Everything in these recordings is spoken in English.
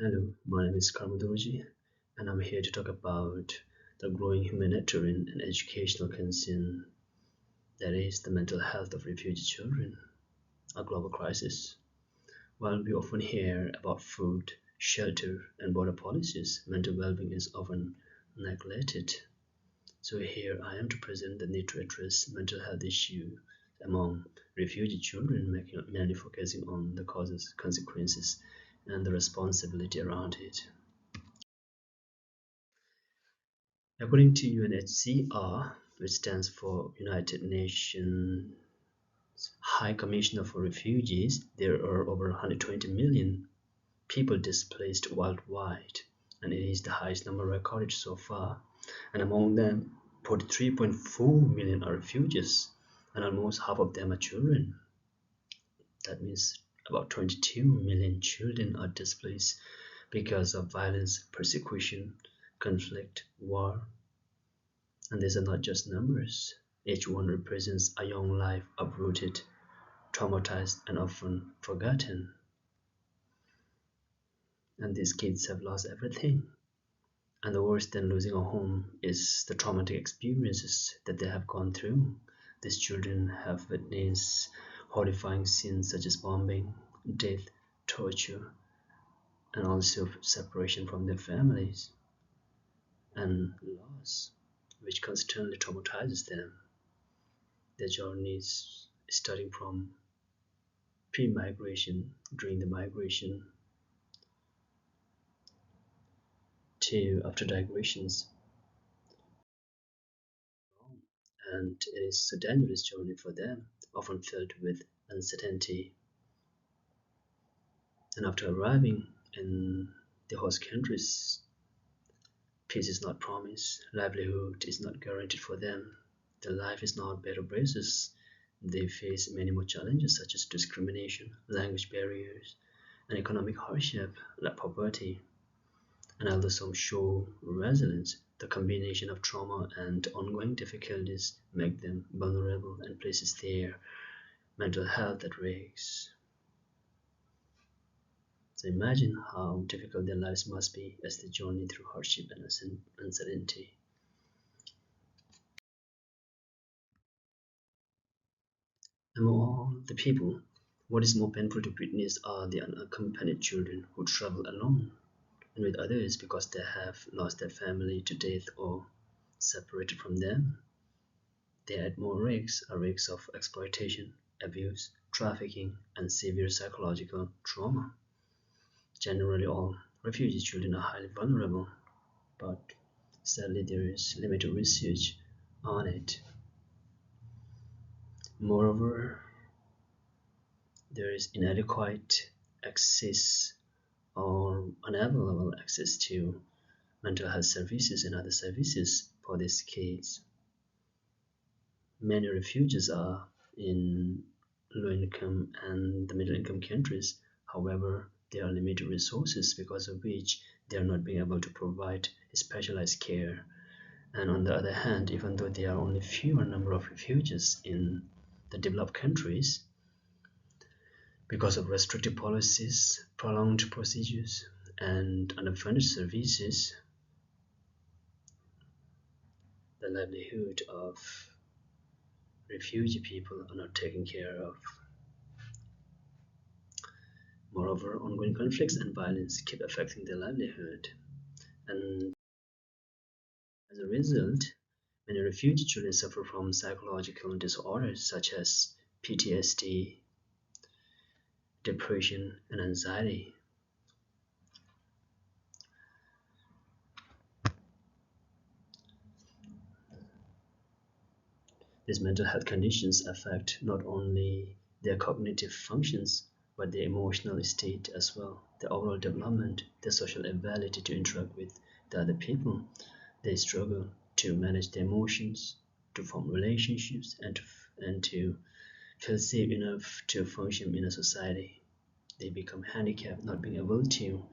Hello, my name is Karmadurji, and I'm here to talk about the growing humanitarian and educational concern that is the mental health of refugee children, a global crisis. While we often hear about food, shelter, and border policies, mental well being is often neglected. So, here I am to present the need to address mental health issues among refugee children, mainly focusing on the causes, consequences, and the responsibility around it. According to UNHCR, which stands for United Nations High Commissioner for Refugees, there are over 120 million people displaced worldwide, and it is the highest number recorded so far. And among them, 43.4 million are refugees, and almost half of them are children. That means about 22 million children are displaced because of violence, persecution, conflict, war, and these are not just numbers. Each one represents a young life uprooted, traumatized, and often forgotten. And these kids have lost everything. And the worst than losing a home is the traumatic experiences that they have gone through. These children have witnessed horrifying scenes such as bombing, death, torture, and also separation from their families and loss, which constantly traumatizes them. Their journeys starting from pre-migration, during the migration, to after migrations, and it is a dangerous journey for them, often filled with uncertainty. And after arriving in the host countries, peace is not promised, livelihood is not guaranteed for them, their life is not better basis. They face many more challenges such as discrimination, language barriers, and economic hardship like poverty. And although some show resilience, the combination of trauma and ongoing difficulties make them vulnerable and places their mental health at risk. So imagine how difficult their lives must be as they journey through hardship and uncertainty. Among all the people, what is more painful to witness are the unaccompanied children who travel alone and with others because they have lost their family to death or separated from them. They are at more risks, a risk of exploitation, abuse, trafficking, and severe psychological trauma. Generally, all refugee children are highly vulnerable, but sadly, there is limited research on it. Moreover, there is inadequate access or unavailable access to mental health services and other services for these kids. Many refugees are in low income and the middle income countries. However, there are limited resources because of which they are not being able to provide specialized care. And on the other hand, even though there are only fewer number of refugees in the developed countries, because of restrictive policies, prolonged procedures, and underfunded services, the livelihood of refugee people are not taken care of. Moreover, ongoing conflicts and violence keep affecting their livelihood. And as a result, many refugee children suffer from psychological disorders such as PTSD, depression, and anxiety. These mental health conditions affect not only their cognitive functions, but their emotional state as well, their overall development, their social ability to interact with the other people. They struggle to manage their emotions, to form relationships, and to feel safe enough to function in a society. They become handicapped, not being able to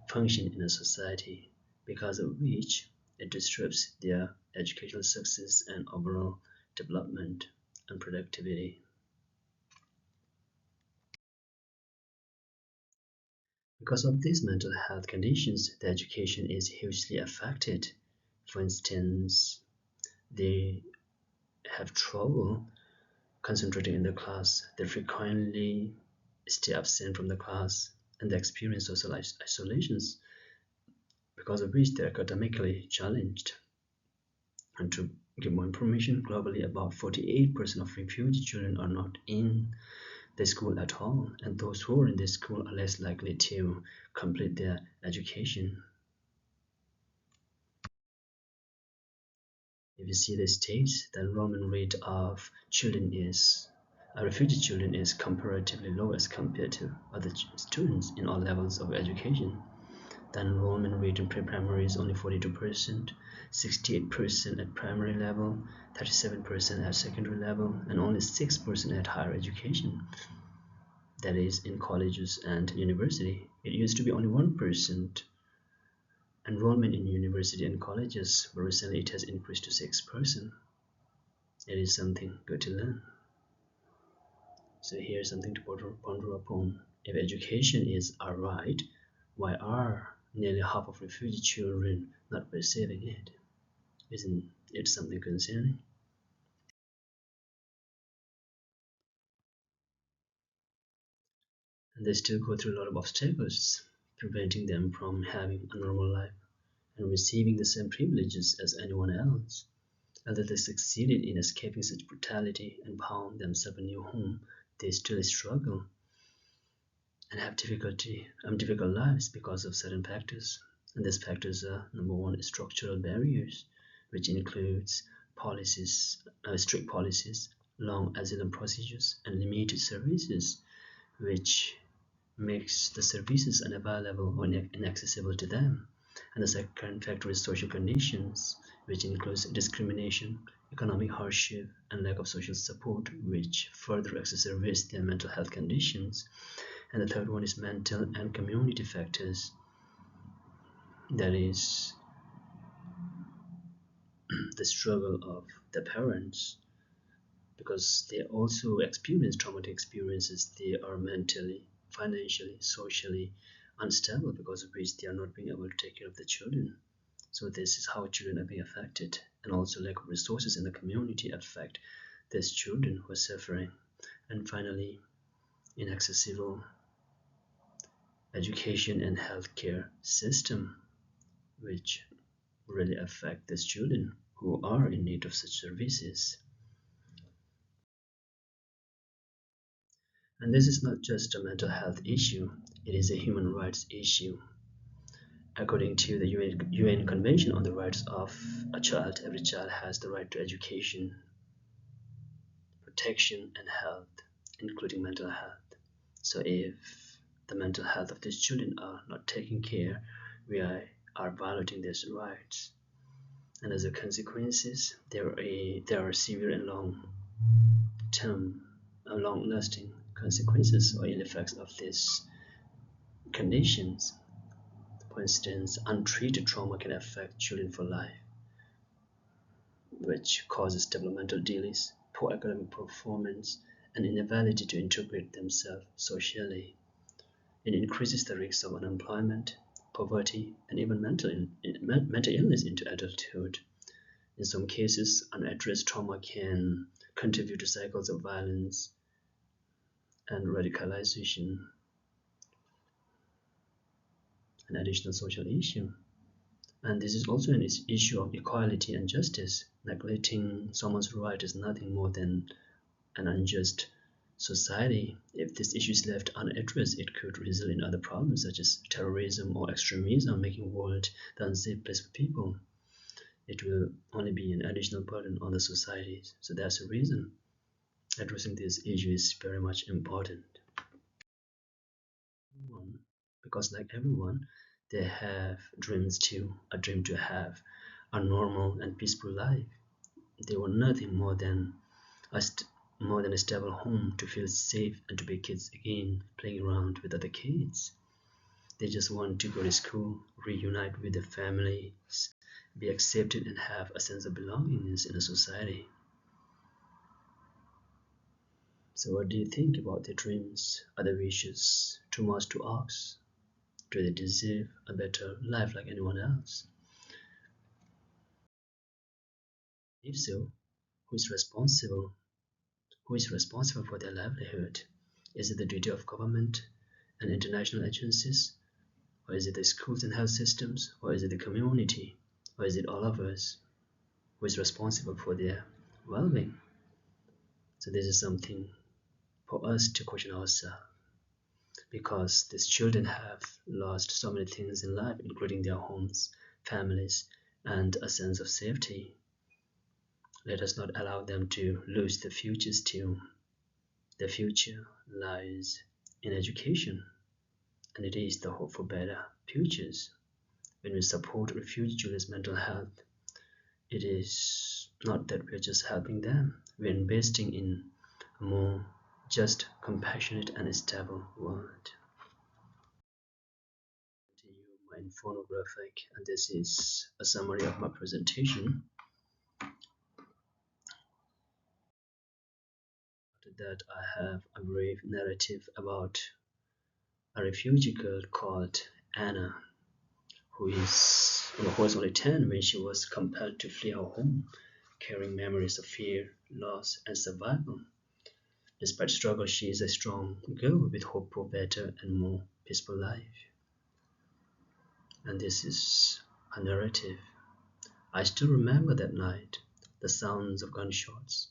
function in a society, because of which it disrupts their educational success and overall development and productivity. Because of these mental health conditions, the education is hugely affected. For instance, they have trouble concentrating in the class, they frequently stay absent from the class, and they experience social isolations, because of which they're academically challenged. And to give more information, globally about 48% of refugee children are not in the school at all, and those who are in the school are less likely to complete their education. If you see the states, the enrollment rate of refugee children is comparatively low as compared to other students in all levels of education. The enrollment rate in pre-primary is only 42%, 68% at primary level, 37% at secondary level, and only 6% at higher education, that is, in colleges and university. It used to be only 1% enrollment in university and colleges, but recently it has increased to 6%. It is something good to learn. So here's something to ponder upon. If education is our right, why are nearly half of refugee children not receiving it? Isn't it something concerning? And they still go through a lot of obstacles, preventing them from having a normal life and receiving the same privileges as anyone else. Although they succeeded in escaping such brutality and found themselves a new home, they still struggle and have difficult lives because of certain factors. And these factors are: number one, structural barriers, which includes strict policies, long asylum procedures, and limited services, which makes the services unavailable or inaccessible to them. And the second factor is social conditions, which includes discrimination, economic hardship, and lack of social support, which further exacerbates their mental health conditions. And the third one is mental and community factors, that is, the struggle of the parents, because they also experience traumatic experiences. They are mentally, financially, socially unstable, because of which they are not being able to take care of the children. So this is how children are being affected. And also lack of resources in the community affect these children who are suffering. And finally, inaccessible education and healthcare system, which really affect these children who are in need of such services. And this is not just a mental health issue, it is a human rights issue. According to the UN Convention on the Rights of a Child, every child has the right to education, protection, and health, including mental health. So if the mental health of these children are not taken care, we are violating these rights. And as a consequences, there are severe and long-term, long-lasting consequences or ill effects of these conditions. For instance, untreated trauma can affect children for life, which causes developmental delays, poor academic performance, and inability to integrate themselves socially. It increases the risk of unemployment, poverty, and even mental illness into adulthood. In some cases, unaddressed trauma can contribute to cycles of violence and radicalization, an additional social issue. And this is also an issue of equality and justice. Neglecting someone's right is nothing more than an unjust society. If this issue is left unaddressed, it could result in other problems such as terrorism or extremism, making the world the unsafe place for people. It will only be an additional burden on the societies. So that's the reason addressing this issue is very much important. Because like everyone, they have dreams too, a dream to have a normal and peaceful life. They want nothing more than a stable home, to feel safe and to be kids again, playing around with other kids. They just want to go to school, reunite with their families, be accepted, and have a sense of belongingness in a society. So what do you think about their dreams? Are their wishes too much to ask? Do they deserve a better life like anyone else? If so, who is responsible? Who is responsible for their livelihood? Is it the duty of government and international agencies? Or is it the schools and health systems? Or is it the community? Or is it all of us who is responsible for their well-being? So this is something for us to question ourselves, because these children have lost so many things in life, including their homes, families, and a sense of safety. Let us not allow them to lose their futures too. The future lies in education, and it is the hope for better futures. When we support refugee children's mental health, it is not that we're just helping them, we're investing in a more just, compassionate, and stable world. Continue my infographic, and this is a summary of my presentation. After that, I have a brief narrative about a refugee girl called Anna, who was only 10 when she was compelled to flee her home, carrying memories of fear, loss, and survival. Despite struggle, she is a strong girl with hope for better and more peaceful life. And this is a narrative. I still remember that night, the sounds of gunshots,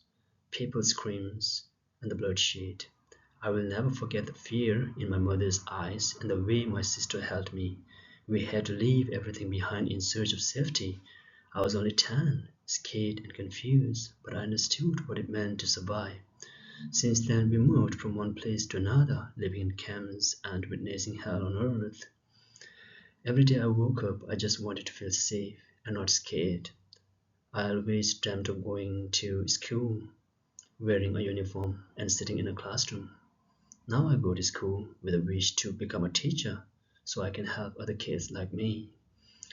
people's screams, and the bloodshed. I will never forget the fear in my mother's eyes and the way my sister held me. We had to leave everything behind in search of safety. I was only 10, scared and confused, but I understood what it meant to survive. Since then, we moved from one place to another, living in camps and witnessing hell on earth. Every day I woke up, I just wanted to feel safe and not scared. I always dreamt of going to school, wearing a uniform, and sitting in a classroom. Now I go to school with a wish to become a teacher so I can help other kids like me.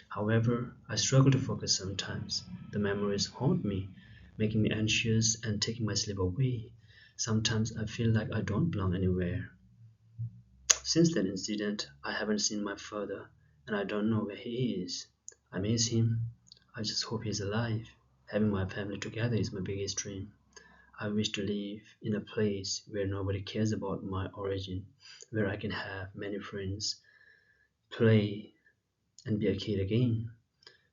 However, I struggle to focus sometimes. The memories haunt me, making me anxious and taking my sleep away. Sometimes I feel like I don't belong anywhere. Since that incident, I haven't seen my father, and I don't know where he is. I miss him. I just hope he's alive. Having my family together is my biggest dream. I wish to live in a place where nobody cares about my origin, where I can have many friends, play, and be a kid again.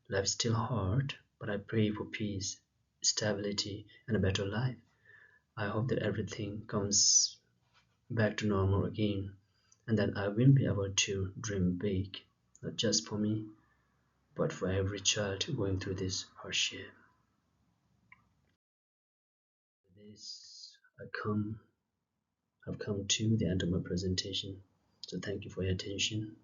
Life's still hard, but I pray for peace, stability, and a better life. I hope that everything comes back to normal again, and that I will be able to dream big, not just for me, but for every child going through this hardship. With this, I've come to the end of my presentation. So thank you for your attention.